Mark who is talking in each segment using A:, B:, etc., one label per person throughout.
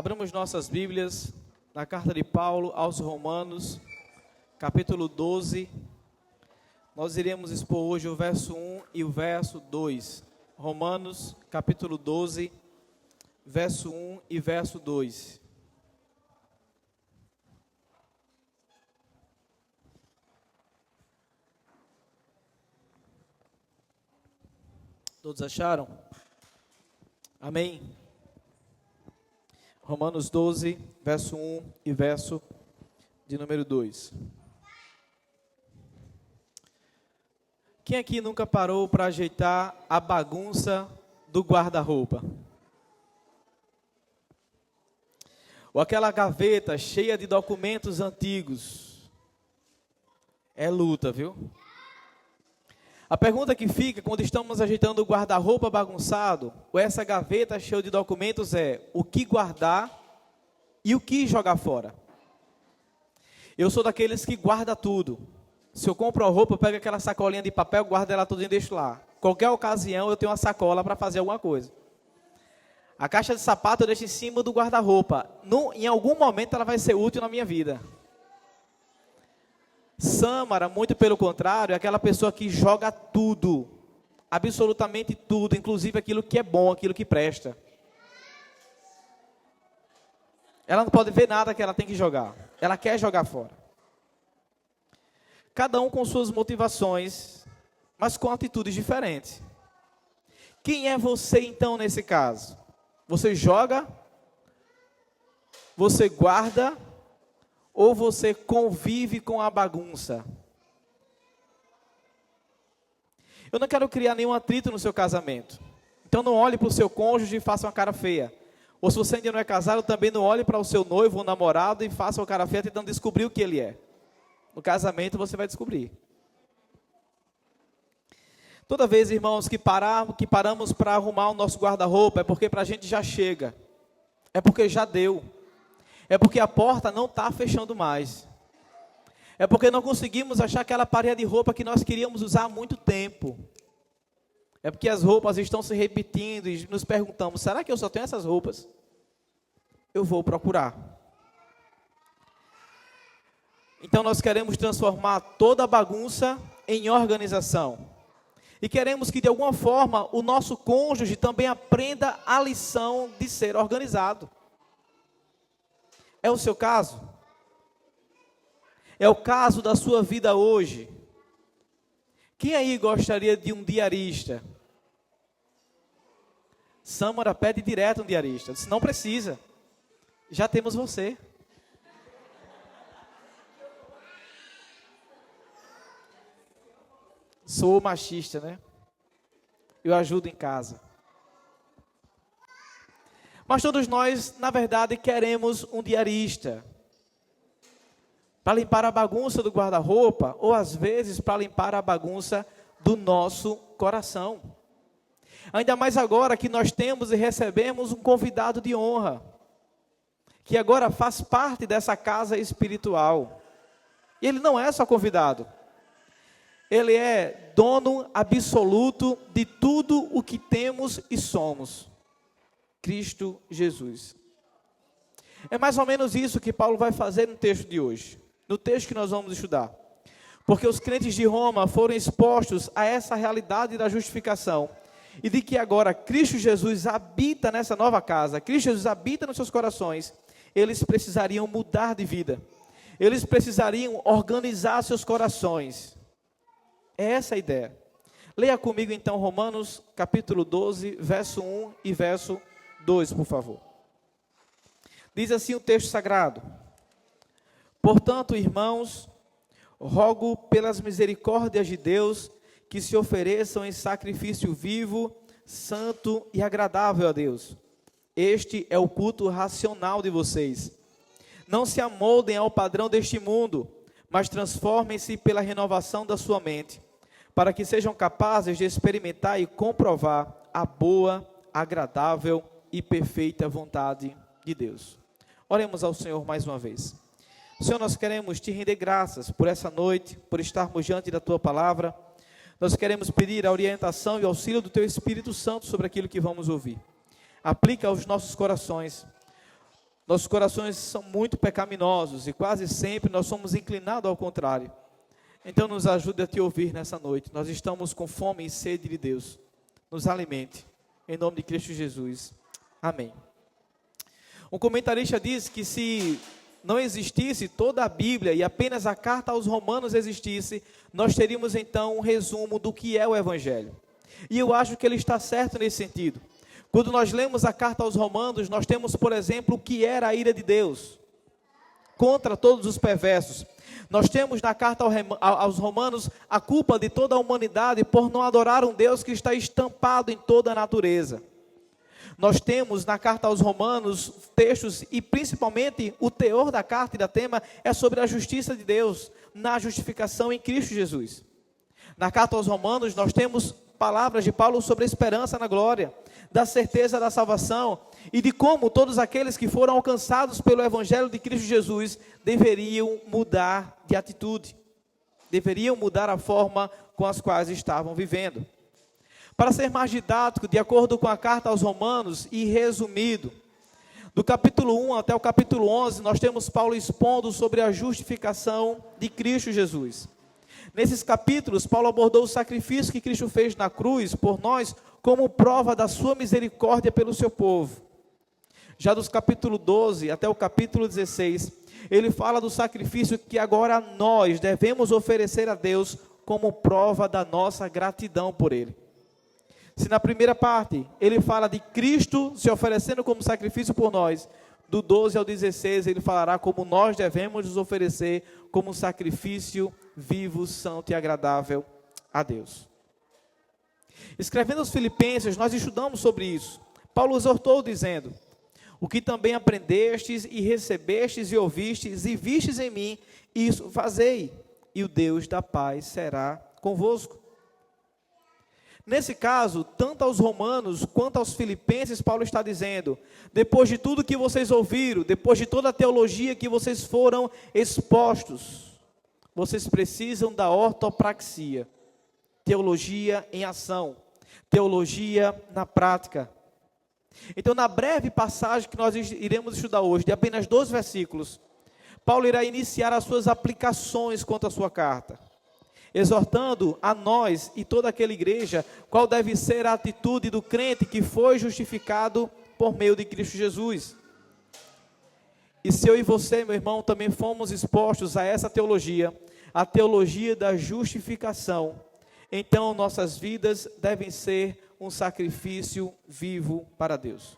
A: Abramos nossas Bíblias na carta de Paulo aos Romanos, capítulo 12. Nós iremos expor hoje o verso 1 e o verso 2. Romanos, capítulo 12, verso 1 e verso 2. Todos acharam? Amém? Romanos 12, verso 1 e verso de número 2. Quem aqui nunca parou para ajeitar a bagunça do guarda-roupa? Ou aquela gaveta cheia de documentos antigos? É luta, viu? A pergunta que fica quando estamos ajeitando o guarda-roupa bagunçado, ou essa gaveta cheia de documentos é: o que guardar e o que jogar fora? Eu sou daqueles que guarda tudo. Se eu compro uma roupa, eu pego aquela sacolinha de papel, guardo ela toda e deixo lá. Qualquer ocasião eu tenho uma sacola para fazer alguma coisa. A caixa de sapato eu deixo em cima do guarda-roupa. Em algum momento ela vai ser útil na minha vida. Sâmara, muito pelo contrário, é aquela pessoa que joga tudo, absolutamente tudo, inclusive aquilo que é bom, aquilo que presta. Ela não pode ver nada que ela tem que jogar, ela quer jogar fora. Cada um com suas motivações, mas com atitudes diferentes. Quem é você então nesse caso? Você joga? Você guarda? Ou você convive com a bagunça? Eu não quero criar nenhum atrito no seu casamento. Então não olhe para o seu cônjuge e faça uma cara feia. Ou se você ainda não é casado, também não olhe para o seu noivo ou namorado e faça uma cara feia tentando descobrir o que ele é. No casamento você vai descobrir. Toda vez, irmãos, que paramos para arrumar o nosso guarda-roupa, é porque para a gente já chega. É porque já deu. É porque a porta não está fechando mais. É porque não conseguimos achar aquela parede de roupa que nós queríamos usar há muito tempo. É porque as roupas estão se repetindo e nos perguntamos: será que eu só tenho essas roupas? Eu vou procurar. Então nós queremos transformar toda a bagunça em organização. E queremos que de alguma forma o nosso cônjuge também aprenda a lição de ser organizado. É o seu caso? É o caso da sua vida hoje? Quem aí gostaria de um diarista? Sâmara pede direto um diarista. Eu disse: não precisa. Já temos você. Sou machista, né? Eu ajudo em casa. Mas todos nós, na verdade, queremos um diarista. Para limpar a bagunça do guarda-roupa, ou às vezes para limpar a bagunça do nosso coração. Ainda mais agora que nós temos e recebemos um convidado de honra, que agora faz parte dessa casa espiritual. E ele não é só convidado. Ele é dono absoluto de tudo o que temos e somos. Cristo Jesus. É mais ou menos isso que Paulo vai fazer no texto de hoje, no texto que nós vamos estudar. Porque os crentes de Roma foram expostos a essa realidade da justificação e de que agora Cristo Jesus habita nessa nova casa, Cristo Jesus habita nos seus corações. Eles precisariam mudar de vida, eles precisariam organizar seus corações. É essa a ideia. Leia comigo então Romanos capítulo 12, verso 1 e verso 2, por favor. Diz assim o texto sagrado: portanto, irmãos, rogo pelas misericórdias de Deus que se ofereçam em sacrifício vivo, santo e agradável a Deus. Este é o culto racional de vocês. Não se amoldem ao padrão deste mundo, mas transformem-se pela renovação da sua mente, para que sejam capazes de experimentar e comprovar a boa, agradável e perfeita vontade de Deus. Oremos ao Senhor mais uma vez. Senhor, nós queremos te render graças por essa noite, por estarmos diante da tua palavra. Nós queremos pedir a orientação e auxílio do teu Espírito Santo sobre aquilo que vamos ouvir. Aplica aos nossos corações. Nossos corações são muito pecaminosos e quase sempre nós somos inclinados ao contrário. Então nos ajude a te ouvir nessa noite. Nós estamos com fome e sede de Deus. Nos alimente. Em nome de Cristo Jesus. Amém. Um comentarista diz que se não existisse toda a Bíblia e apenas a carta aos Romanos existisse, nós teríamos então um resumo do que é o Evangelho. E eu acho que ele está certo nesse sentido. Quando nós lemos a carta aos Romanos, nós temos, por exemplo, o que era a ira de Deus contra todos os perversos. Nós temos na carta aos Romanos a culpa de toda a humanidade por não adorar um Deus que está estampado em toda a natureza. Nós temos na carta aos Romanos textos e principalmente o teor da carta e da tema é sobre a justiça de Deus na justificação em Cristo Jesus. Na carta aos Romanos nós temos palavras de Paulo sobre a esperança na glória, da certeza da salvação e de como todos aqueles que foram alcançados pelo Evangelho de Cristo Jesus deveriam mudar de atitude, deveriam mudar a forma com as quais estavam vivendo. Para ser mais didático, de acordo com a carta aos Romanos e resumido, do capítulo 1 até o capítulo 11, nós temos Paulo expondo sobre a justificação de Cristo Jesus. Nesses capítulos, Paulo abordou o sacrifício que Cristo fez na cruz por nós como prova da sua misericórdia pelo seu povo. Já dos capítulo 12 até o capítulo 16, ele fala do sacrifício que agora nós devemos oferecer a Deus como prova da nossa gratidão por Ele. Se na primeira parte ele fala de Cristo se oferecendo como sacrifício por nós, do 12 ao 16 ele falará como nós devemos nos oferecer como um sacrifício vivo, santo e agradável a Deus. Escrevendo aos Filipenses, nós estudamos sobre isso. Paulo exortou dizendo: o que também aprendestes e recebestes e ouvistes e vistes em mim, isso fazei, e o Deus da paz será convosco. Nesse caso, tanto aos romanos quanto aos filipenses, Paulo está dizendo: depois de tudo que vocês ouviram, depois de toda a teologia que vocês foram expostos, vocês precisam da ortopraxia, teologia em ação, teologia na prática. Então, na breve passagem que nós iremos estudar hoje, de apenas 12 versículos, Paulo irá iniciar as suas aplicações quanto à sua carta, exortando a nós e toda aquela igreja qual deve ser a atitude do crente que foi justificado por meio de Cristo Jesus. E se eu e você, meu irmão, também fomos expostos a essa teologia, a teologia da justificação, então nossas vidas devem ser um sacrifício vivo para Deus.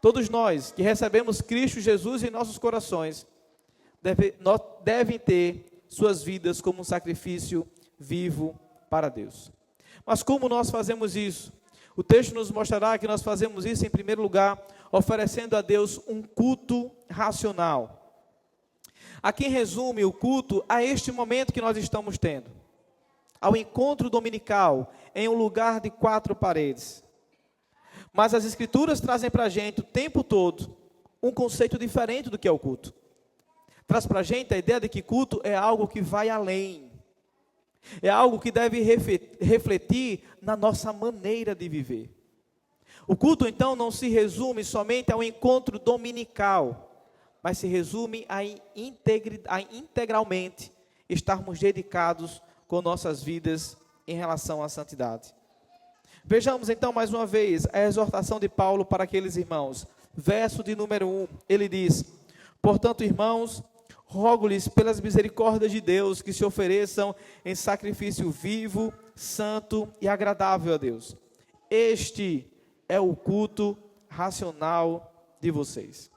A: Todos nós que recebemos Cristo Jesus em nossos corações, devem ter suas vidas como um sacrifício vivo para Deus. Mas como nós fazemos isso? O texto nos mostrará que nós fazemos isso, em primeiro lugar, oferecendo a Deus um culto racional. Aqui em resume o culto a este momento que nós estamos tendo, ao encontro dominical, em um lugar de 4 paredes. Mas as Escrituras trazem para a gente o tempo todo um conceito diferente do que é o culto. Traz para a gente a ideia de que culto é algo que vai além. É algo que deve refletir na nossa maneira de viver. O culto, então, não se resume somente ao encontro dominical, mas se resume a integralmente estarmos dedicados com nossas vidas em relação à santidade. Vejamos, então, mais uma vez, a exortação de Paulo para aqueles irmãos. Verso de número 1, ele diz: portanto, irmãos, rogo-lhes pelas misericórdias de Deus que se ofereçam em sacrifício vivo, santo e agradável a Deus. Este é o culto racional de vocês.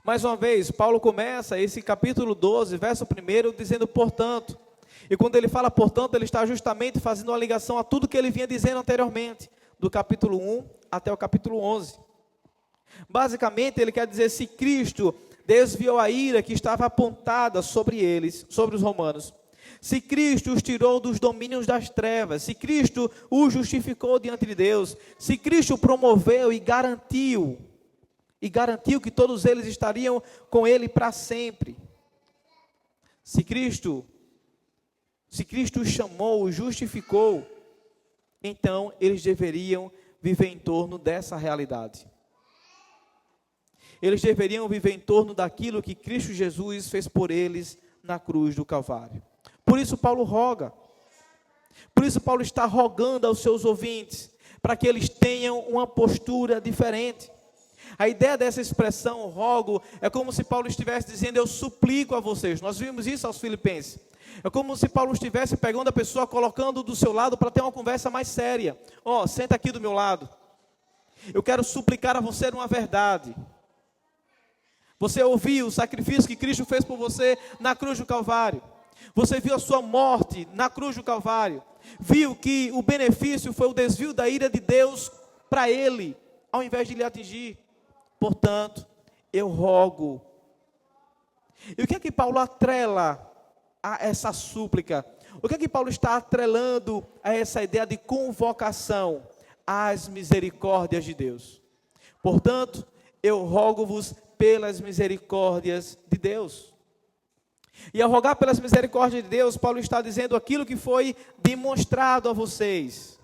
A: Mais uma vez, Paulo começa esse capítulo 12, verso 1, dizendo portanto. E quando ele fala portanto, ele está justamente fazendo uma ligação a tudo que ele vinha dizendo anteriormente, do capítulo 1 até o capítulo 11. Basicamente, ele quer dizer, se Cristo desviou a ira que estava apontada sobre eles, sobre os romanos, se Cristo os tirou dos domínios das trevas, se Cristo os justificou diante de Deus, se Cristo promoveu e garantiu que todos eles estariam com Ele para sempre, se Cristo os chamou, os justificou, então eles deveriam viver em torno dessa realidade. Eles deveriam viver em torno daquilo que Cristo Jesus fez por eles na cruz do Calvário. Por isso Paulo roga. Por isso Paulo está rogando aos seus ouvintes, para que eles tenham uma postura diferente. A ideia dessa expressão, rogo, é como se Paulo estivesse dizendo, eu suplico a vocês. Nós vimos isso aos Filipenses. É como se Paulo estivesse pegando a pessoa, colocando do seu lado para ter uma conversa mais séria. Senta aqui do meu lado. Eu quero suplicar a você uma verdade. Você ouviu o sacrifício que Cristo fez por você na cruz do Calvário. Você viu a sua morte na cruz do Calvário. Viu que o benefício foi o desvio da ira de Deus para ele, ao invés de lhe atingir. Portanto, eu rogo. E o que é que Paulo atrela a essa súplica? O que é que Paulo está atrelando a essa ideia de convocação às misericórdias de Deus? Portanto, eu rogo-vos pelas misericórdias de Deus. E ao rogar pelas misericórdias de Deus, Paulo está dizendo aquilo que foi demonstrado a vocês.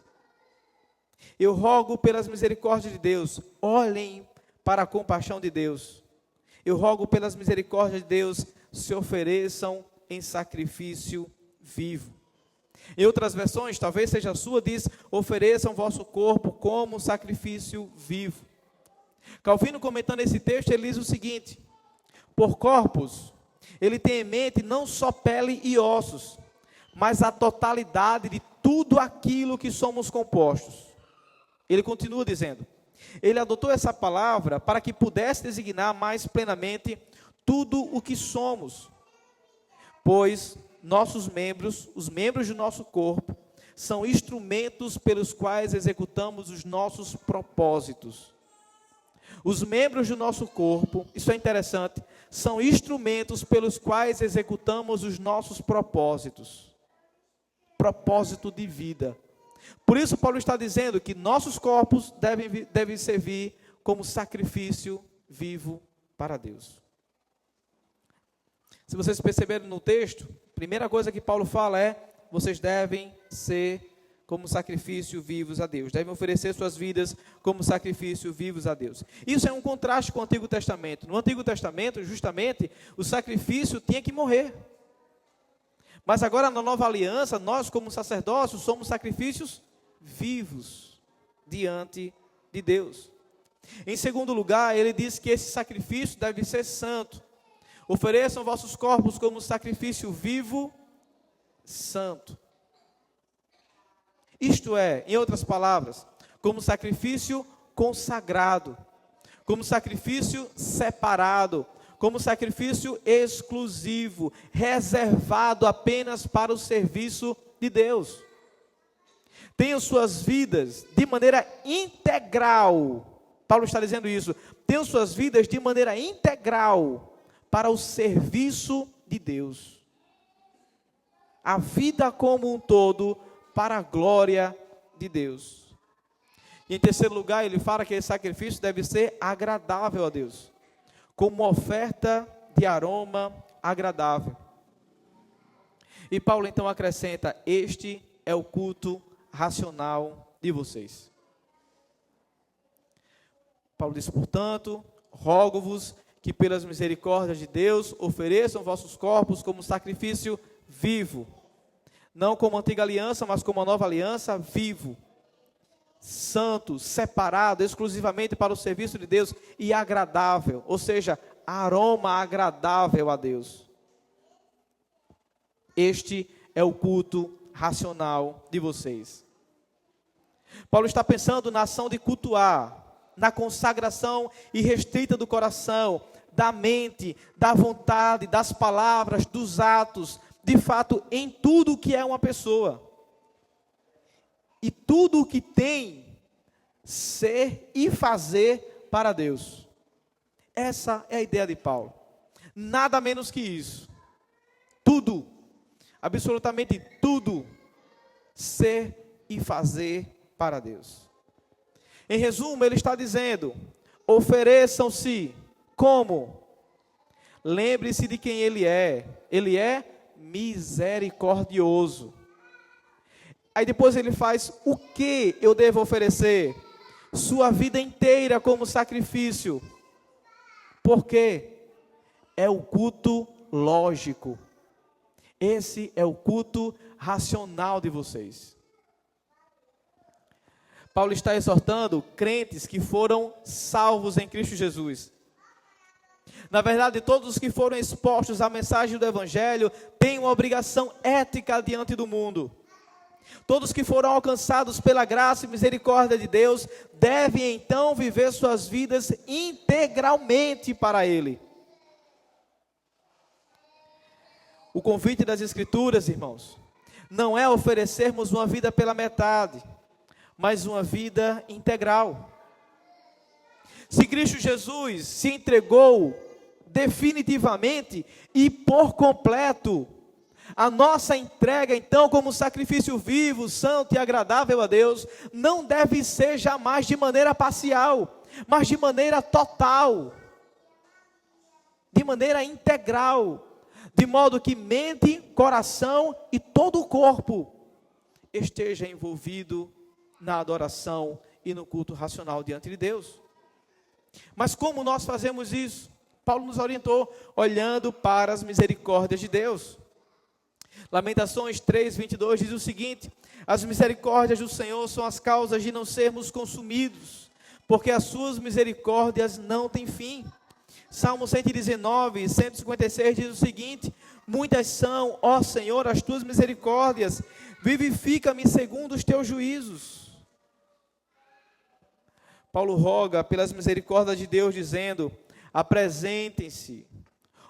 A: Eu rogo pelas misericórdias de Deus, olhem para a compaixão de Deus. Eu rogo pelas misericórdias de Deus, se ofereçam em sacrifício vivo. Em outras versões, talvez seja a sua, diz, ofereçam vosso corpo como sacrifício vivo. Calvino, comentando esse texto, ele diz o seguinte: por corpos, ele tem em mente não só pele e ossos, mas a totalidade de tudo aquilo que somos compostos. Ele continua dizendo, ele adotou essa palavra para que pudesse designar mais plenamente tudo o que somos, pois nossos membros, os membros do nosso corpo, são instrumentos pelos quais executamos os nossos propósitos. Os membros do nosso corpo, isso é interessante, são instrumentos pelos quais executamos os nossos propósitos. Propósito de vida. Por isso Paulo está dizendo que nossos corpos devem servir como sacrifício vivo para Deus. Se vocês perceberem no texto, a primeira coisa que Paulo fala é, vocês devem ser como sacrifício vivos a Deus. Devem oferecer suas vidas como sacrifício vivos a Deus. Isso é um contraste com o Antigo Testamento. No Antigo Testamento, justamente, o sacrifício tinha que morrer. Mas agora, na nova aliança, nós como sacerdócios somos sacrifícios vivos diante de Deus. Em segundo lugar, ele diz que esse sacrifício deve ser santo. Ofereçam vossos corpos como sacrifício vivo, santo. Isto é, em outras palavras, como sacrifício consagrado, como sacrifício separado, como sacrifício exclusivo, reservado apenas para o serviço de Deus. Tenham suas vidas de maneira integral, Paulo está dizendo isso, tenham suas vidas de maneira integral para o serviço de Deus. A vida como um todo para a glória de Deus. E em terceiro lugar, ele fala que esse sacrifício deve ser agradável a Deus, como oferta de aroma agradável. E Paulo então acrescenta, este é o culto racional de vocês. Paulo diz, portanto, rogo-vos que pelas misericórdias de Deus ofereçam vossos corpos como sacrifício vivo, não como a antiga aliança, mas como a nova aliança, vivo, santo, separado exclusivamente para o serviço de Deus e agradável, ou seja, aroma agradável a Deus. Este é o culto racional de vocês. Paulo está pensando na ação de cultuar, na consagração irrestrita do coração, da mente, da vontade, das palavras, dos atos, de fato, em tudo o que é uma pessoa. E tudo o que tem, ser e fazer para Deus. Essa é a ideia de Paulo. Nada menos que isso. Tudo, absolutamente tudo, ser e fazer para Deus. Em resumo, ele está dizendo, ofereçam-se como? Lembre-se de quem Ele é. Ele é misericordioso. Aí depois ele faz, o que eu devo oferecer? Sua vida inteira como sacrifício. Por quê? É o culto lógico. Esse é o culto racional de vocês. Paulo está exortando crentes que foram salvos em Cristo Jesus. Na verdade, todos os que foram expostos à mensagem do Evangelho têm uma obrigação ética diante do mundo. Todos que foram alcançados pela graça e misericórdia de Deus devem então viver suas vidas integralmente para Ele. O convite das Escrituras, irmãos, não é oferecermos uma vida pela metade, mas uma vida integral. Se Cristo Jesus se entregou definitivamente e por completo, a nossa entrega então como sacrifício vivo, santo e agradável a Deus, não deve ser jamais de maneira parcial, mas de maneira total, de maneira integral, de modo que mente, coração e todo o corpo esteja envolvido na adoração e no culto racional diante de Deus. Mas como nós fazemos isso? Paulo nos orientou, olhando para as misericórdias de Deus. Lamentações 3:22 diz o seguinte: as misericórdias do Senhor são as causas de não sermos consumidos, porque as suas misericórdias não têm fim. Salmo 119, 156 diz o seguinte: muitas são, ó Senhor, as tuas misericórdias, vivifica-me segundo os teus juízos. Paulo roga pelas misericórdias de Deus, dizendo: apresentem-se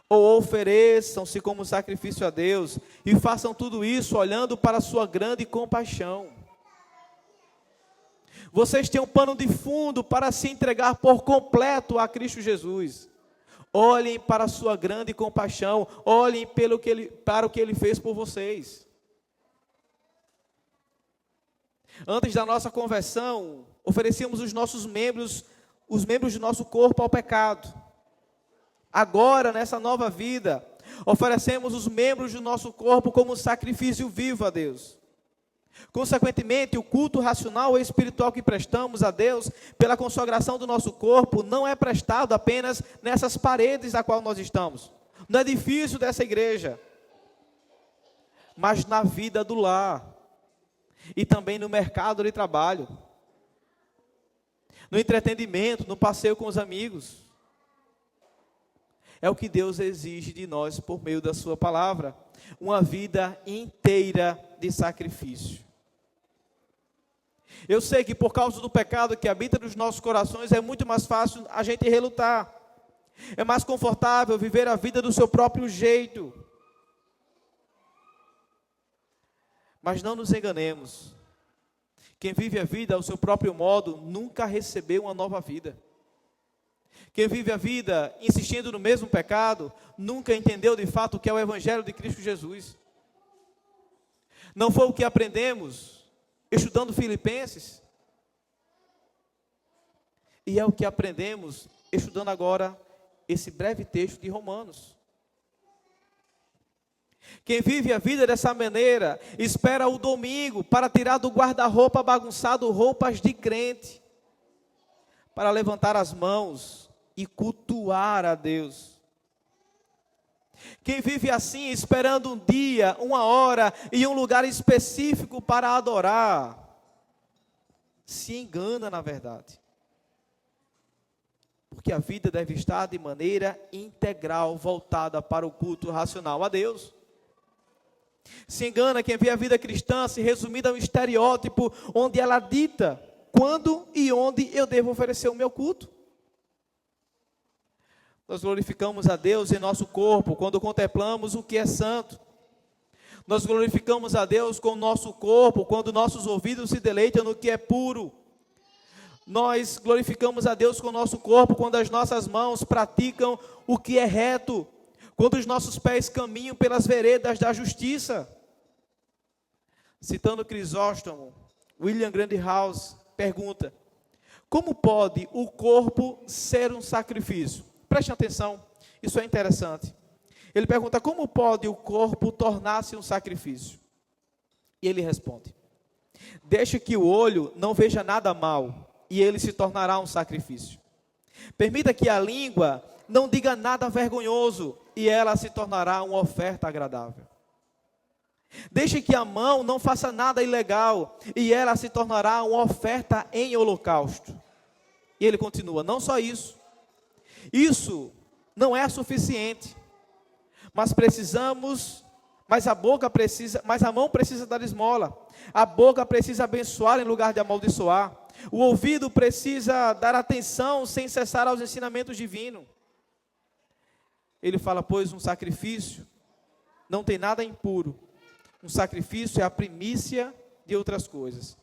A: ou ofereçam-se como sacrifício a Deus, e façam tudo isso olhando para a sua grande compaixão. Vocês têm um pano de fundo para se entregar por completo a Cristo Jesus. Olhem para a sua grande compaixão, olhem para o que Ele fez por vocês. Antes da nossa conversão, oferecíamos os membros do nosso corpo ao pecado. Agora, nessa nova vida, oferecemos os membros do nosso corpo como sacrifício vivo a Deus. Consequentemente, o culto racional e espiritual que prestamos a Deus pela consagração do nosso corpo não é prestado apenas nessas paredes a qual nós estamos, no edifício dessa igreja, mas na vida do lar e também no mercado de trabalho, no entretenimento, no passeio com os amigos. É o que Deus exige de nós por meio da sua palavra, uma vida inteira de sacrifício. Eu sei que por causa do pecado que habita nos nossos corações é muito mais fácil a gente relutar. É mais confortável viver a vida do seu próprio jeito. Mas não nos enganemos. Quem vive a vida ao seu próprio modo nunca recebeu uma nova vida. Quem vive a vida insistindo no mesmo pecado, nunca entendeu de fato o que é o Evangelho de Cristo Jesus. Não foi o que aprendemos estudando Filipenses, e é o que aprendemos estudando agora esse breve texto de Romanos. Quem vive a vida dessa maneira, espera o domingo para tirar do guarda-roupa bagunçado roupas de crente, para levantar as mãos e cultuar a Deus. Quem vive assim, esperando um dia, uma hora e um lugar específico para adorar, se engana na verdade. Porque a vida deve estar de maneira integral, voltada para o culto racional a Deus. Se engana quem vê a vida cristã se resumida a um estereótipo, onde ela dita quando e onde eu devo oferecer o meu culto. Nós glorificamos a Deus em nosso corpo quando contemplamos o que é santo. Nós glorificamos a Deus com o nosso corpo quando nossos ouvidos se deleitam no que é puro. Nós glorificamos a Deus com o nosso corpo quando as nossas mãos praticam o que é reto, quando os nossos pés caminham pelas veredas da justiça. Citando Crisóstomo, William Grandhouse pergunta: como pode o corpo ser um sacrifício? Preste atenção, isso é interessante. Ele pergunta: como pode o corpo tornar-se um sacrifício? E ele responde: deixe que o olho não veja nada mal, e ele se tornará um sacrifício. Permita que a língua não diga nada vergonhoso, e ela se tornará uma oferta agradável. Deixe que a mão não faça nada ilegal, e ela se tornará uma oferta em holocausto. E ele continua, não só isso. Isso não é suficiente. Mas a mão precisa dar esmola. A boca precisa abençoar em lugar de amaldiçoar. O ouvido precisa dar atenção sem cessar aos ensinamentos divinos. Ele fala, pois um sacrifício não tem nada impuro. Um sacrifício é a primícia de outras coisas.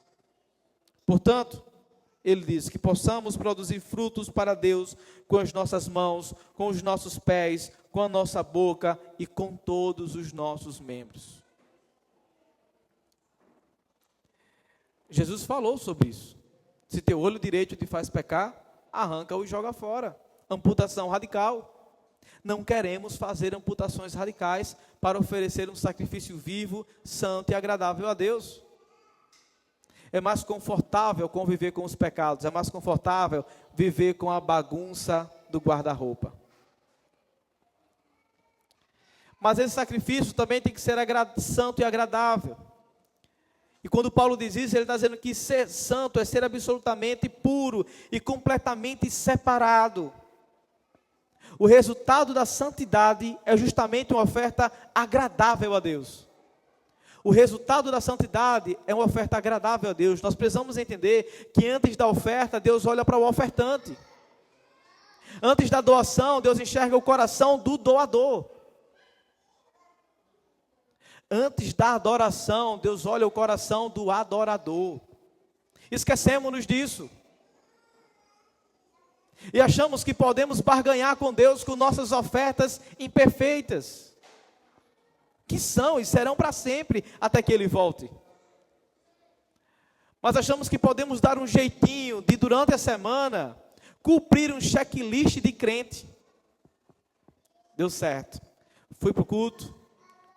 A: Portanto, ele diz que possamos produzir frutos para Deus com as nossas mãos, com os nossos pés, com a nossa boca e com todos os nossos membros. Jesus falou sobre isso. Se teu olho direito te faz pecar, arranca-o e joga fora. Amputação radical. Não queremos fazer amputações radicais para oferecer um sacrifício vivo, santo e agradável a Deus. É mais confortável conviver com os pecados, é mais confortável viver com a bagunça do guarda-roupa. Mas esse sacrifício também tem que ser santo e agradável. E quando Paulo diz isso, ele está dizendo que ser santo é ser absolutamente puro e completamente separado. O resultado da santidade é justamente uma oferta agradável a Deus. O resultado da santidade é uma oferta agradável a Deus. Nós precisamos entender que antes da oferta, Deus olha para o ofertante. Antes da doação, Deus enxerga o coração do doador. Antes da adoração, Deus olha o coração do adorador. Esquecemos-nos disso. E achamos que podemos barganhar com Deus com nossas ofertas imperfeitas. Que são e serão para sempre, até que Ele volte. Mas achamos que podemos dar um jeitinho de, durante a semana, cumprir um checklist de crente. Deu certo. Fui para o culto,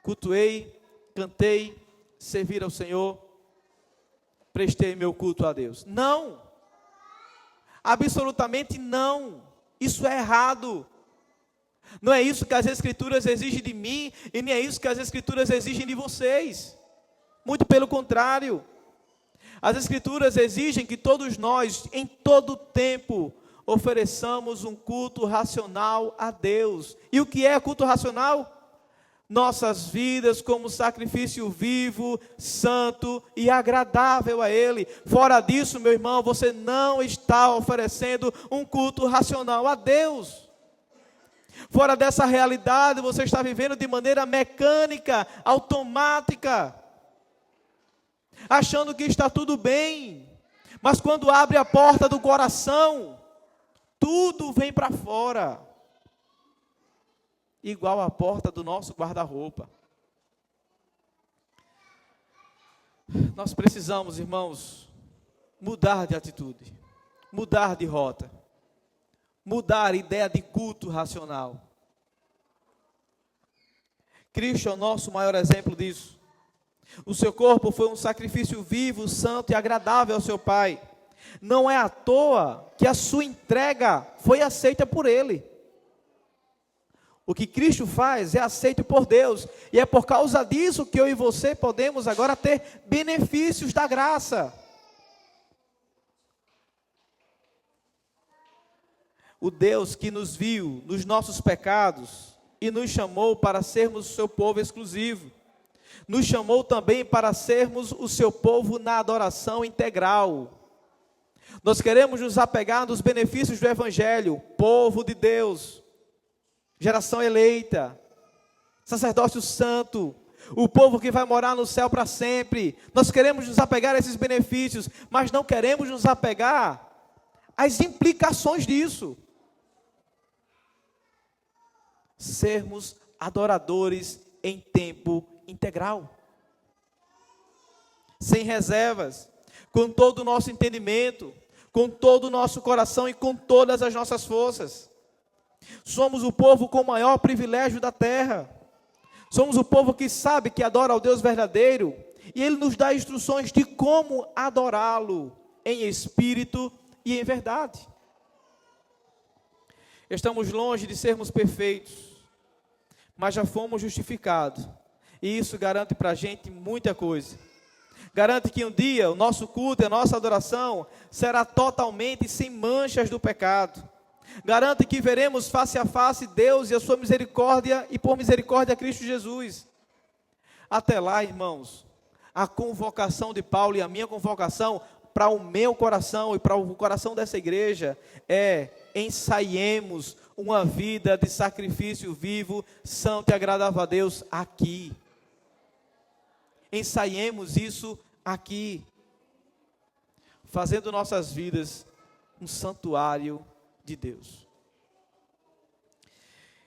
A: cultuei, cantei, servir ao Senhor, prestei meu culto a Deus. Não. Absolutamente não. Isso é errado. Não é isso que as Escrituras exigem de mim, e nem é isso que as Escrituras exigem de vocês. Muito pelo contrário. As Escrituras exigem que todos nós, em todo tempo, ofereçamos um culto racional a Deus. E o que é culto racional? Nossas vidas como sacrifício vivo, santo e agradável a Ele. Fora disso, meu irmão, você não está oferecendo um culto racional a Deus. Fora dessa realidade, você está vivendo de maneira mecânica, automática, achando que está tudo bem, mas quando abre a porta do coração, tudo vem para fora, igual a porta do nosso guarda-roupa. Nós precisamos, irmãos, mudar de atitude, mudar de rota. Mudar a ideia de culto racional. Cristo é o nosso maior exemplo disso. O seu corpo foi um sacrifício vivo, santo e agradável ao seu Pai. Não é à toa que a sua entrega foi aceita por Ele. O que Cristo faz é aceito por Deus. E é por causa disso que eu e você podemos agora ter benefícios da graça. O Deus que nos viu nos nossos pecados e nos chamou para sermos o seu povo exclusivo, nos chamou também para sermos o seu povo na adoração integral. Nós queremos nos apegar nos benefícios do Evangelho, povo de Deus, geração eleita, sacerdócio santo, o povo que vai morar no céu para sempre. Nós queremos nos apegar a esses benefícios, mas não queremos nos apegar às implicações disso. Sermos adoradores em tempo integral, sem reservas, com todo o nosso entendimento, com todo o nosso coração e com todas as nossas forças. Somos o povo com o maior privilégio da terra. Somos o povo que sabe que adora ao Deus verdadeiro, e Ele nos dá instruções de como adorá-lo em espírito e em verdade. Estamos longe de sermos perfeitos, mas já fomos justificados. E isso garante para a gente muita coisa. Garante que um dia o nosso culto e a nossa adoração será totalmente sem manchas do pecado. Garante que veremos face a face Deus e a sua misericórdia, e por misericórdia Cristo Jesus. Até lá, irmãos, a convocação de Paulo e a minha convocação para o meu coração e para o coração dessa igreja é: ensaiemos uma vida de sacrifício vivo, santo e agradável a Deus aqui. Ensaiemos isso aqui, fazendo nossas vidas um santuário de Deus.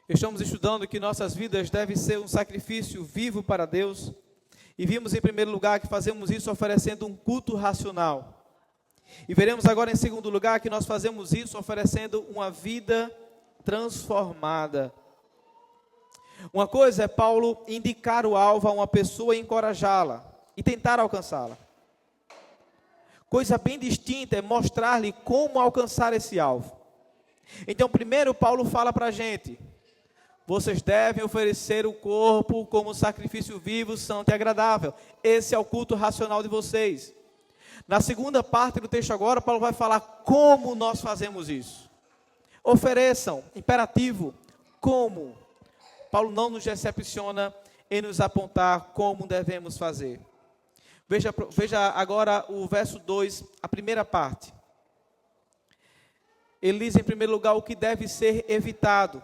A: Estamos estudando que nossas vidas devem ser um sacrifício vivo para Deus, e vimos em primeiro lugar que fazemos isso oferecendo um culto racional. E veremos agora em segundo lugar que nós fazemos isso oferecendo uma vida transformada. Uma coisa é Paulo indicar o alvo a uma pessoa e encorajá-la e tentar alcançá-la. Coisa bem distinta é mostrar-lhe como alcançar esse alvo. Então, primeiro Paulo fala para a gente: vocês devem oferecer o corpo como sacrifício vivo, santo e agradável. Esse é o culto racional de vocês. Na segunda parte do texto agora, Paulo vai falar como nós fazemos isso. Ofereçam, imperativo, como. Paulo não nos decepciona em nos apontar como devemos fazer. Veja agora o verso 2, a primeira parte. Ele diz em primeiro lugar o que deve ser evitado: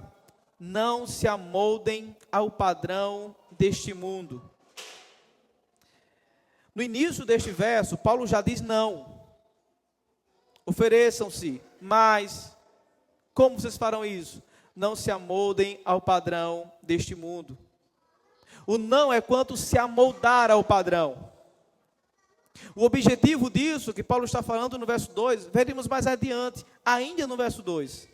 A: não se amoldem ao padrão deste mundo. No início deste verso, Paulo já diz não. Ofereçam-se, mas como vocês farão isso? Não se amoldem ao padrão deste mundo. O não é quanto se amoldar ao padrão. O objetivo disso, que Paulo está falando no verso 2, veremos mais adiante, ainda no verso 2.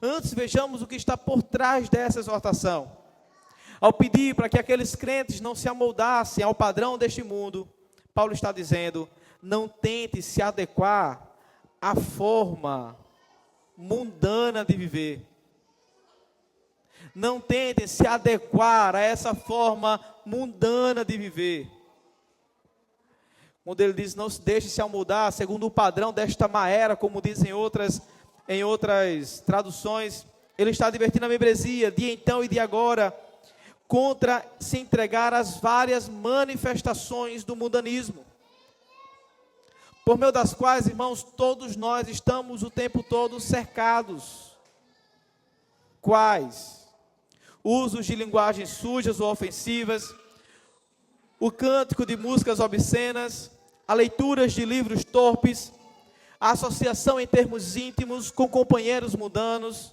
A: Antes, vejamos o que está por trás dessa exortação. Ao pedir para que aqueles crentes não se amoldassem ao padrão deste mundo, Paulo está dizendo: não tente se adequar à forma mundana de viver. Não tentem se adequar a essa forma mundana de viver. Quando ele diz: não se deixe se amoldar segundo o padrão desta maera, como dizem em outras traduções, ele está advertindo a membresia de então e de agora contra se entregar às várias manifestações do mundanismo, por meio das quais, irmãos, todos nós estamos o tempo todo cercados. Quais? Usos de linguagens sujas ou ofensivas, o cântico de músicas obscenas, a leituras de livros torpes, a associação em termos íntimos com companheiros mundanos.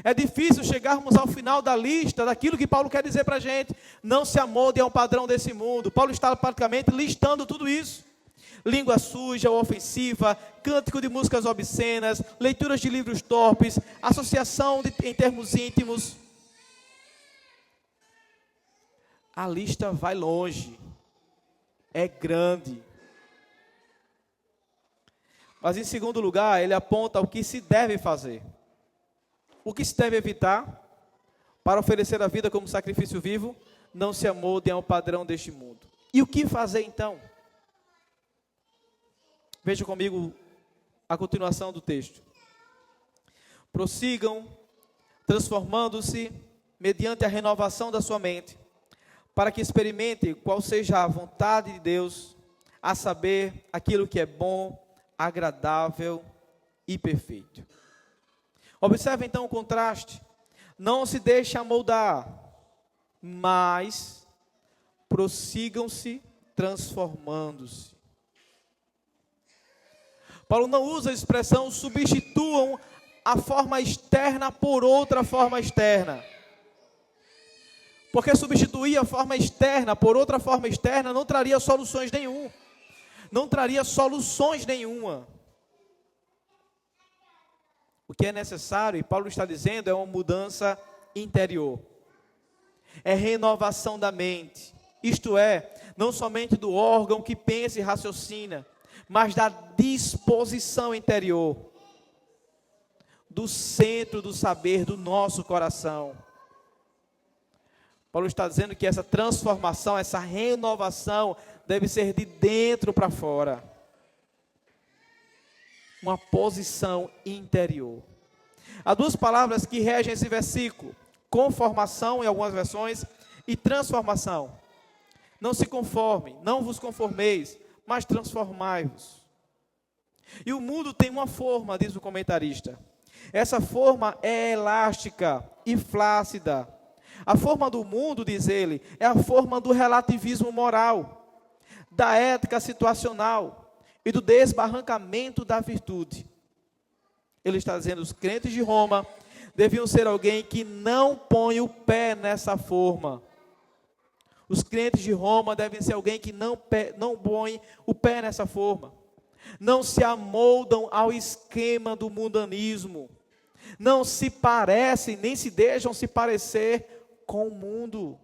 A: É difícil chegarmos ao final da lista daquilo que Paulo quer dizer para a gente. Não se amoldem ao padrão desse mundo. Paulo está praticamente listando tudo isso: língua suja ou ofensiva, cântico de músicas obscenas, leituras de livros torpes, associação em termos íntimos. A lista vai longe, é grande. Mas em segundo lugar, ele aponta o que se deve fazer. O que se deve evitar para oferecer a vida como sacrifício vivo? Não se amoldem ao padrão deste mundo. E o que fazer então? Veja comigo a continuação do texto. Prossigam, transformando-se mediante a renovação da sua mente, para que experimente qual seja a vontade de Deus, a saber, aquilo que é bom, agradável e perfeito. Observe então o contraste. Não se deixe amoldar, mas prossigam-se transformando-se. Paulo não usa a expressão substituam a forma externa por outra forma externa. Porque substituir a forma externa por outra forma externa não traria soluções nenhuma. Não traria soluções nenhuma. O que é necessário, e Paulo está dizendo, é uma mudança interior. É renovação da mente. Isto é, não somente do órgão que pensa e raciocina, mas da disposição interior. do centro do saber do nosso coração. Paulo está dizendo que essa transformação, essa renovação deve ser de dentro para fora. Uma posição interior. Há duas palavras que regem esse versículo: conformação em algumas versões e transformação. Não se conforme, não vos conformeis, mas transformai-vos. E o mundo tem uma forma, diz o comentarista. Essa forma é elástica e flácida. A forma do mundo, diz ele, é a forma do relativismo moral, da ética situacional e do desbarrancamento da virtude. Ele está dizendo que os crentes de Roma deviam ser alguém que não põe o pé nessa forma. Os crentes de Roma devem ser alguém que não põe o pé nessa forma. Não se amoldam ao esquema do mundanismo. Não se parecem, nem se deixam se parecer com o mundo.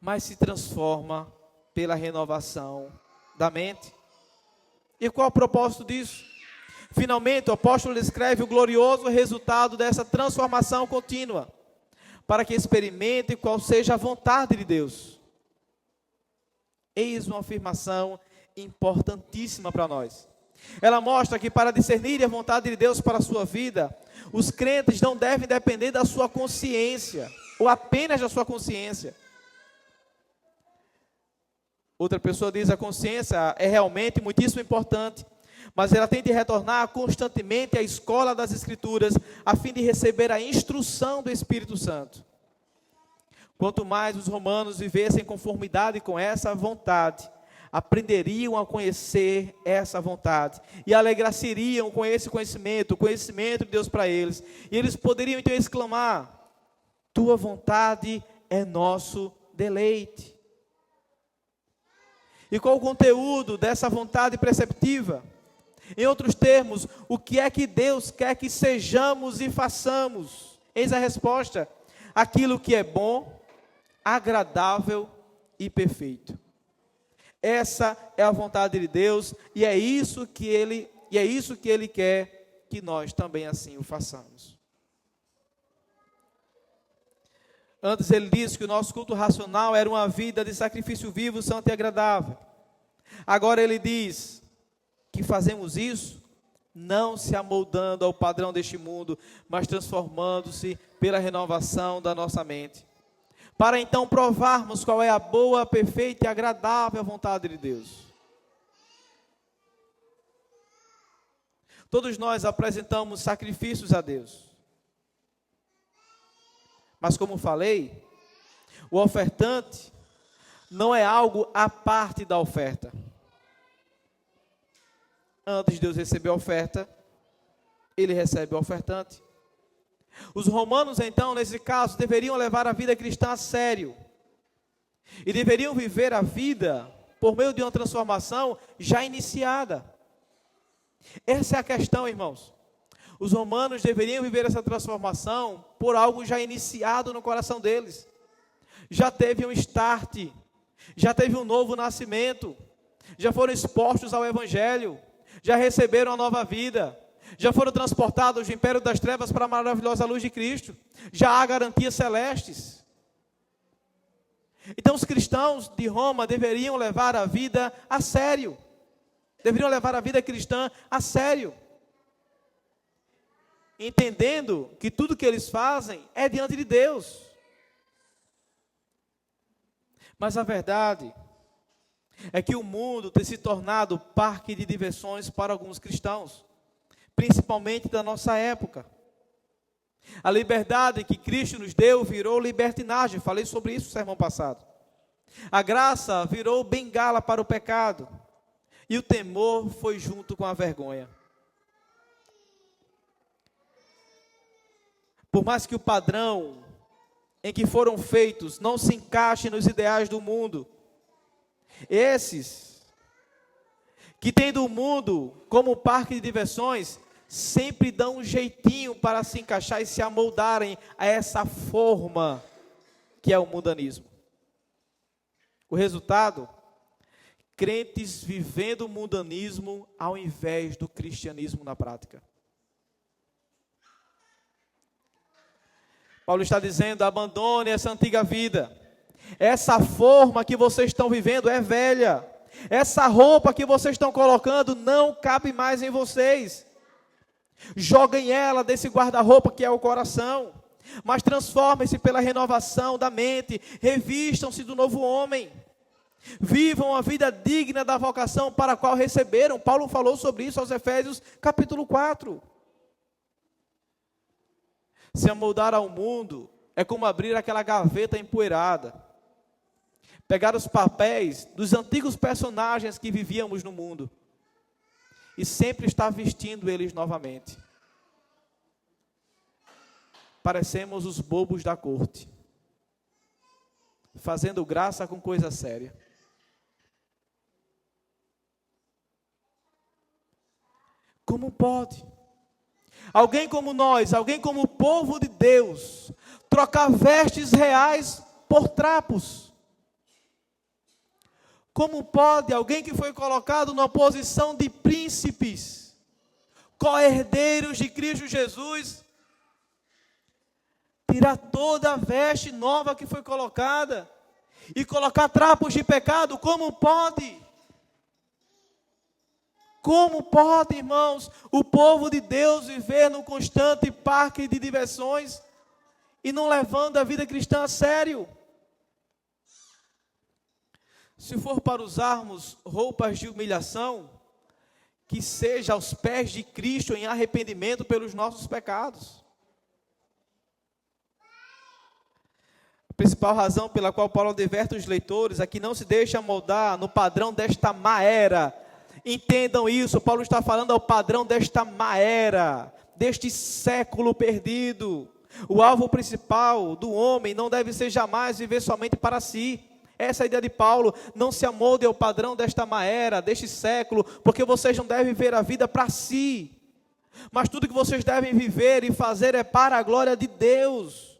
A: Mas se transforma pela renovação da mente. E qual é o propósito disso? Finalmente, o apóstolo descreve o glorioso resultado dessa transformação contínua, para que experimente qual seja a vontade de Deus. Eis uma afirmação importantíssima para nós. Ela mostra que para discernir a vontade de Deus para a sua vida, os crentes não devem depender da sua consciência, ou apenas da sua consciência. Outra pessoa diz: a consciência é realmente muitíssimo importante, mas ela tem de retornar constantemente à escola das Escrituras, a fim de receber a instrução do Espírito Santo. Quanto mais os romanos vivessem em conformidade com essa vontade, aprenderiam a conhecer essa vontade, e alegrariam com esse conhecimento, o conhecimento de Deus para eles, e eles poderiam então exclamar: tua vontade é nosso deleite. E qual o conteúdo dessa vontade preceptiva? Em outros termos, o que é que Deus quer que sejamos e façamos? Eis a resposta: aquilo que é bom, agradável e perfeito. Essa é a vontade de Deus, e é isso que Ele quer que nós também assim o façamos. Antes ele disse que o nosso culto racional era uma vida de sacrifício vivo, santo e agradável. Agora ele diz que fazemos isso não se amoldando ao padrão deste mundo, mas transformando-se pela renovação da nossa mente, para então provarmos qual é a boa, perfeita e agradável vontade de Deus. Todos nós apresentamos sacrifícios a Deus. Mas como falei, o ofertante não é algo à parte da oferta. Antes de Deus receber a oferta, Ele recebe o ofertante. Os romanos, então, nesse caso, deveriam levar a vida cristã a sério. E deveriam viver a vida por meio de uma transformação já iniciada. Essa é a questão, irmãos. Os romanos deveriam viver essa transformação por algo já iniciado no coração deles. Já teve um start, já teve um novo nascimento, já foram expostos ao Evangelho, já receberam a nova vida, já foram transportados do império das trevas para a maravilhosa luz de Cristo, já há garantias celestes. Então os cristãos de Roma deveriam levar a vida a sério, deveriam levar a vida cristã a sério, entendendo que tudo que eles fazem é diante de Deus. Mas a verdade é que o mundo tem se tornado parque de diversões para alguns cristãos, principalmente da nossa época. A liberdade que Cristo nos deu virou libertinagem, falei sobre isso no sermão passado. A graça virou bengala para o pecado, e o temor foi junto com a vergonha. Por mais que o padrão em que foram feitos não se encaixe nos ideais do mundo, esses que têm o mundo como parque de diversões, sempre dão um jeitinho para se encaixar e se amoldarem a essa forma que é o mundanismo. O resultado? Crentes vivendo o mundanismo ao invés do cristianismo na prática. Paulo está dizendo: abandone essa antiga vida. Essa forma que vocês estão vivendo é velha. Essa roupa que vocês estão colocando não cabe mais em vocês. Joguem ela desse guarda-roupa que é o coração. Mas transformem-se pela renovação da mente. Revistam-se do novo homem. Vivam a vida digna da vocação para a qual receberam. Paulo falou sobre isso aos Efésios capítulo 4. Se amoldar ao mundo é como abrir aquela gaveta empoeirada. Pegar os papéis dos antigos personagens que vivíamos no mundo e sempre estar vestindo eles novamente. Parecemos os bobos da corte, fazendo graça com coisa séria. Como pode alguém como nós, alguém como o povo de Deus, trocar vestes reais por trapos? Como pode alguém que foi colocado numa posição de príncipes, co-herdeiros de Cristo Jesus, tirar toda a veste nova que foi colocada e colocar trapos de pecado? Como pode? Como pode, irmãos, o povo de Deus viver num constante parque de diversões e não levando a vida cristã a sério? Se for para usarmos roupas de humilhação, que seja aos pés de Cristo em arrependimento pelos nossos pecados. A principal razão pela qual Paulo adverte os leitores é que não se deixa moldar no padrão desta má era. Entendam isso, Paulo está falando ao padrão desta má era, deste século perdido. O alvo principal do homem não deve ser jamais viver somente para si. Essa é a ideia de Paulo. Não se amolde ao padrão desta má era, deste século, porque vocês não devem viver a vida para si. Mas tudo que vocês devem viver e fazer é para a glória de Deus.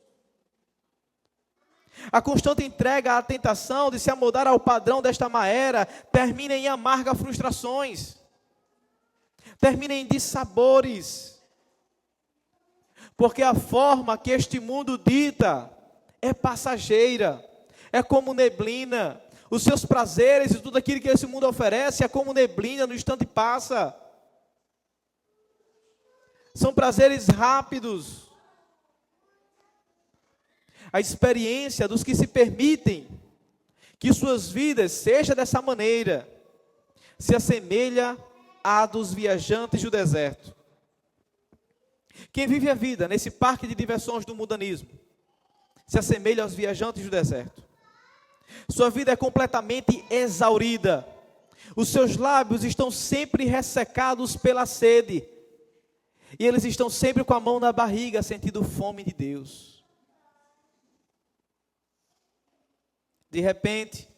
A: A constante entrega à tentação de se amoldar ao padrão desta má era termina em amargas frustrações, termina em dissabores, porque a forma que este mundo dita é passageira, é como neblina. Os seus prazeres e tudo aquilo que esse mundo oferece é como neblina, no instante passa. São prazeres rápidos. A experiência dos que se permitem que suas vidas sejam dessa maneira se assemelha à dos viajantes do deserto. Quem vive a vida nesse parque de diversões do mundanismo se assemelha aos viajantes do deserto. Sua vida é completamente exaurida. Os seus lábios estão sempre ressecados pela sede. E eles estão sempre com a mão na barriga, sentindo fome de Deus. De repente,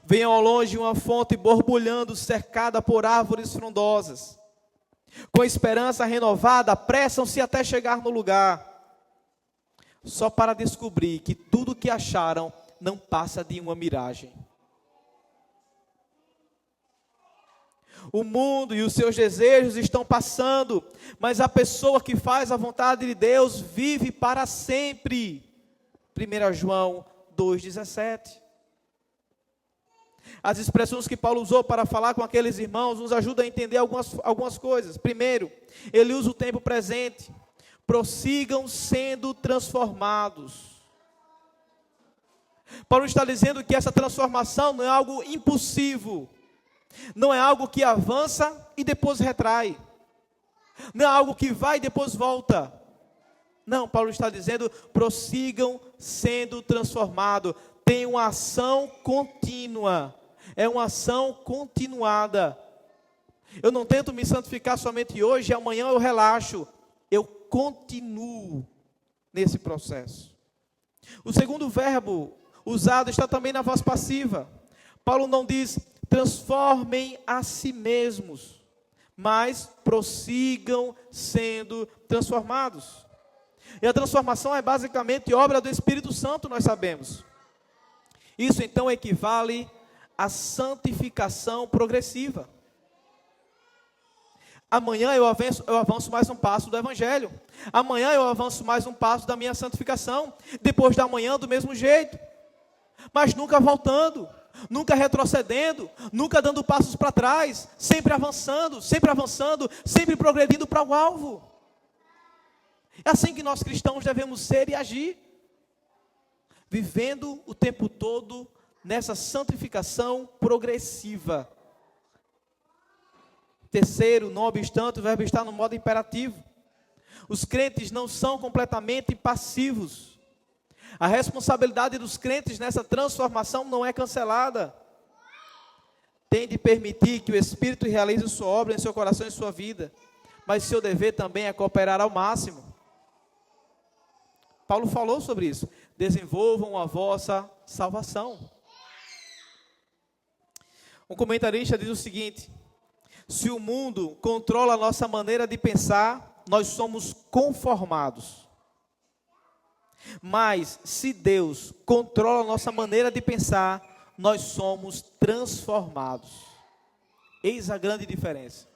A: vem ao longe uma fonte borbulhando, cercada por árvores frondosas. Com esperança renovada, apressam-se até chegar no lugar, só para descobrir que tudo o que acharam não passa de uma miragem. O mundo e os seus desejos estão passando, mas a pessoa que faz a vontade de Deus vive para sempre. 1 João 2,17. As expressões que Paulo usou para falar com aqueles irmãos nos ajudam a entender algumas coisas. Primeiro, ele usa o tempo presente. Prossigam sendo transformados. Paulo está dizendo que essa transformação não é algo impulsivo. Não é algo que avança e depois retrai. Não é algo que vai e depois volta. Não, Paulo está dizendo, prossigam sendo transformados. Tem uma ação contínua. É uma ação continuada. Eu não tento me santificar somente hoje e amanhã eu relaxo. Eu continuo nesse processo. O segundo verbo usado está também na voz passiva. Paulo não diz, transformem a si mesmos, mas prossigam sendo transformados. E a transformação é basicamente obra do Espírito Santo, nós sabemos. Isso então equivale à santificação progressiva. Amanhã eu avanço mais um passo do Evangelho. Amanhã eu avanço mais um passo da minha santificação. Depois da manhã, do mesmo jeito. Mas nunca voltando, nunca retrocedendo, nunca dando passos para trás. Sempre avançando, sempre progredindo para o alvo. É assim que nós cristãos devemos ser e agir. Vivendo o tempo todo nessa santificação progressiva. Terceiro, não obstante, o verbo está no modo imperativo. Os crentes não são completamente passivos. A responsabilidade dos crentes nessa transformação não é cancelada. Tem de permitir que o Espírito realize sua obra em seu coração e sua vida. Mas seu dever também é cooperar ao máximo. Paulo falou sobre isso. Desenvolvam a vossa salvação. Um comentarista diz o seguinte: se o mundo controla a nossa maneira de pensar, nós somos conformados. Mas se Deus controla a nossa maneira de pensar, nós somos transformados. Eis a grande diferença.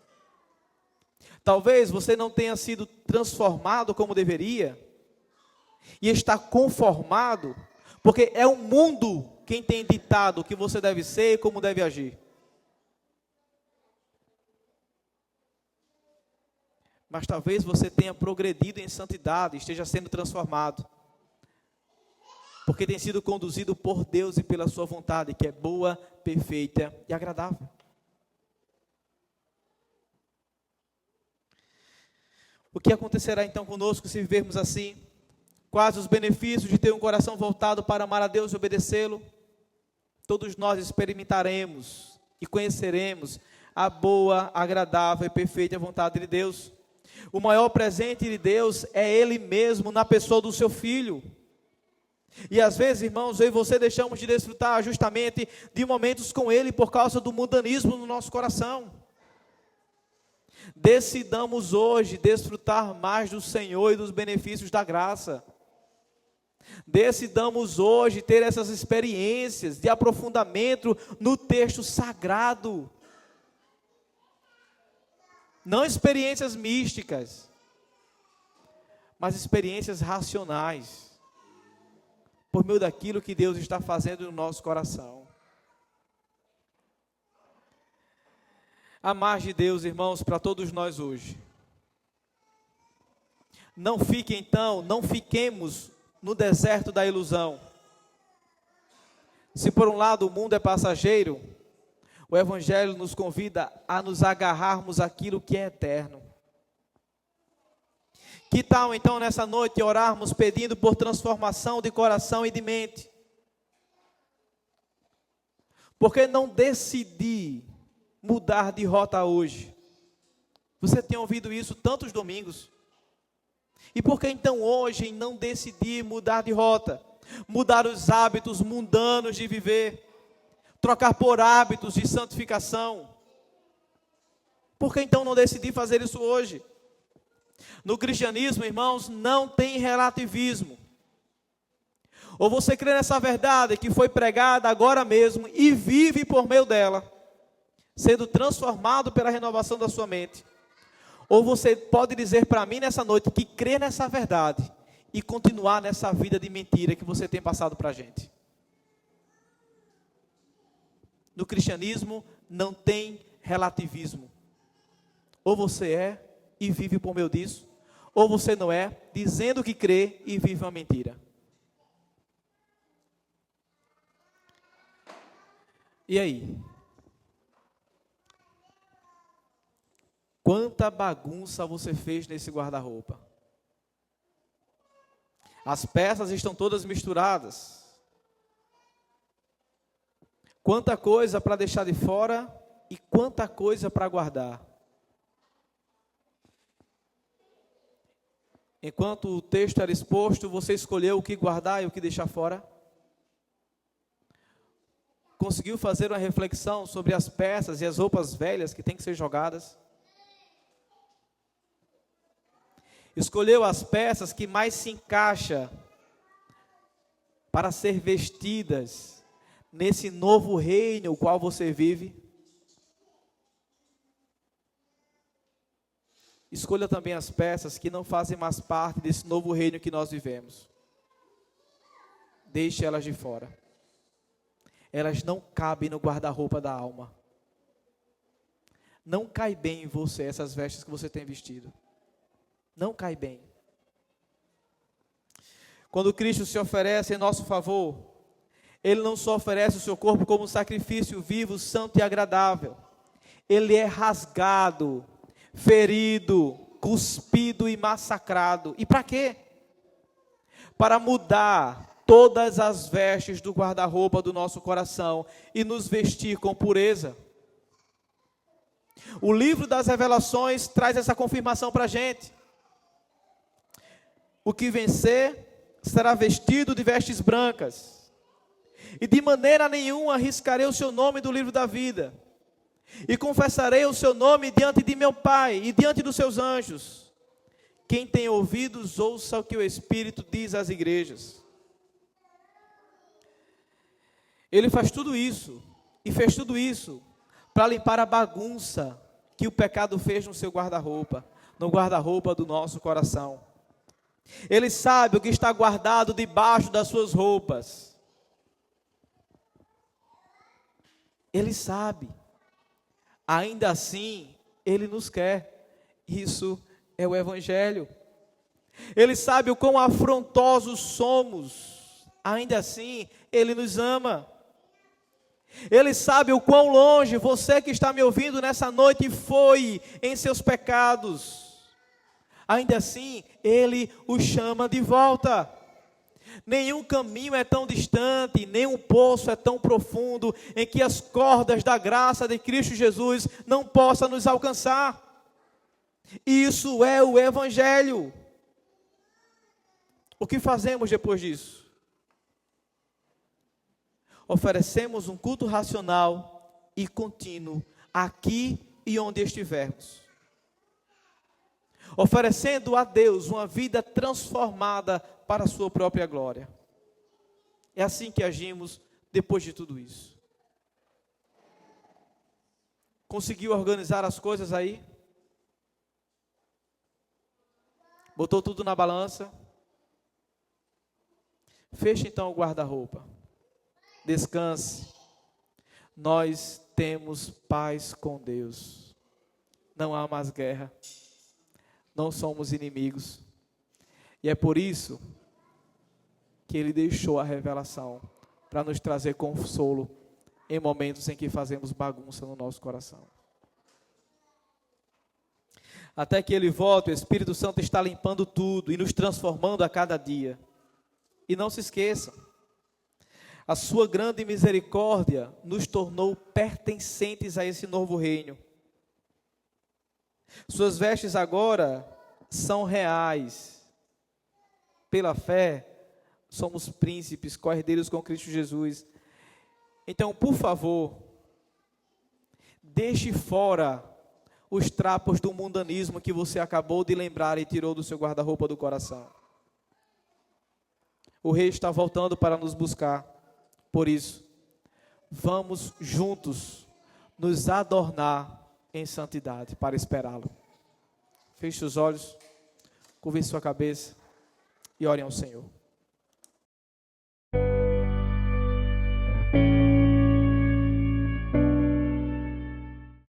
A: Talvez você não tenha sido transformado como deveria, e está conformado, porque é o mundo quem tem ditado o que você deve ser e como deve agir. Mas talvez você tenha progredido em santidade, esteja sendo transformado, porque tem sido conduzido por Deus e pela sua vontade, que é boa, perfeita e agradável. O que acontecerá então conosco se vivermos assim? Quais os benefícios de ter um coração voltado para amar a Deus e obedecê-lo? Todos nós experimentaremos e conheceremos a boa, agradável e perfeita vontade de Deus. O maior presente de Deus é Ele mesmo na pessoa do seu Filho. E às vezes, irmãos, eu e você deixamos de desfrutar justamente de momentos com Ele por causa do mundanismo no nosso coração. Decidamos hoje desfrutar mais do Senhor e dos benefícios da graça. Decidamos hoje ter essas experiências de aprofundamento no texto sagrado. Não experiências místicas, mas experiências racionais, por meio daquilo que Deus está fazendo no nosso coração. Amar de Deus, irmãos, para todos nós hoje. Não fiquemos no deserto da ilusão. Se por um lado o mundo é passageiro, o Evangelho nos convida a nos agarrarmos àquilo que é eterno. Que tal então nessa noite orarmos pedindo por transformação de coração e de mente? Por que não decidir mudar de rota hoje? Você tem ouvido isso tantos domingos. E por que então hoje não decidir mudar de rota? Mudar os hábitos mundanos de viver? Trocar por hábitos de santificação? Por que então não decidir fazer isso hoje? No cristianismo, irmãos, não tem relativismo. Ou você crê nessa verdade que foi pregada agora mesmo e vive por meio dela, sendo transformado pela renovação da sua mente. Ou você pode dizer para mim nessa noite que crê nessa verdade e continuar nessa vida de mentira que você tem passado para a gente. No cristianismo não tem relativismo. Ou você é e vive por meio disso, ou você não é, dizendo que crê e vive uma mentira. E aí? Quanta bagunça você fez nesse guarda-roupa? As peças estão todas misturadas. Quanta coisa para deixar de fora e quanta coisa para guardar. Enquanto o texto era exposto, você escolheu o que guardar e o que deixar fora? Conseguiu fazer uma reflexão sobre as peças e as roupas velhas que têm que ser jogadas? Escolheu as peças que mais se encaixam para ser vestidas nesse novo reino o qual você vive? escolha também as peças que não fazem mais parte desse novo reino que nós vivemos. Deixe elas de fora. Elas não cabem no guarda-roupa da alma. Não cai bem em você essas vestes que você tem vestido. Não cai bem. Quando Cristo se oferece em nosso favor, Ele não só oferece o seu corpo como um sacrifício vivo, santo e agradável. Ele é rasgado, ferido, cuspido e massacrado. E para quê? Para mudar todas as vestes do guarda-roupa do nosso coração e nos vestir com pureza. O livro das Revelações traz essa confirmação para a gente. O que vencer será vestido de vestes brancas, e de maneira nenhuma arriscarei o seu nome do livro da vida, e confessarei o seu nome diante de meu Pai e diante dos seus anjos. Quem tem ouvidos, ouça o que o Espírito diz às igrejas. Ele faz tudo isso, e fez tudo isso, para limpar a bagunça que o pecado fez no seu guarda-roupa, no guarda-roupa do nosso coração. Ele sabe o que está guardado debaixo das suas roupas. Ele sabe. Ainda assim, Ele nos quer. Isso é o Evangelho. Ele sabe o quão afrontosos somos. Ainda assim, Ele nos ama. Ele sabe o quão longe você que está me ouvindo nessa noite foi em seus pecados. Ainda assim, Ele o chama de volta. Nenhum caminho é tão distante, nenhum poço é tão profundo em que as cordas da graça de Cristo Jesus não possam nos alcançar. Isso é o Evangelho. O que fazemos depois disso? Oferecemos um culto racional e contínuo aqui e onde estivermos, oferecendo a Deus uma vida transformada para a sua própria glória. É assim que agimos depois de tudo isso. Conseguiu organizar as coisas aí? Botou tudo na balança? Feche então o guarda-roupa. Descanse. Nós temos paz com Deus. Não há mais guerra. Não somos inimigos. E é por isso que Ele deixou a revelação, para nos trazer consolo em momentos em que fazemos bagunça no nosso coração. Até que Ele volte, o Espírito Santo está limpando tudo e nos transformando a cada dia. E não se esqueçam, a sua grande misericórdia nos tornou pertencentes a esse novo reino. Suas vestes agora são reais. Pela fé, somos príncipes, co-herdeiros com Cristo Jesus. Então, por favor, deixe fora os trapos do mundanismo que você acabou de lembrar e tirou do seu guarda-roupa do coração. O Rei está voltando para nos buscar. Por isso, vamos juntos nos adornar em santidade para esperá-lo. Feche os olhos, curve sua cabeça e orem ao Senhor.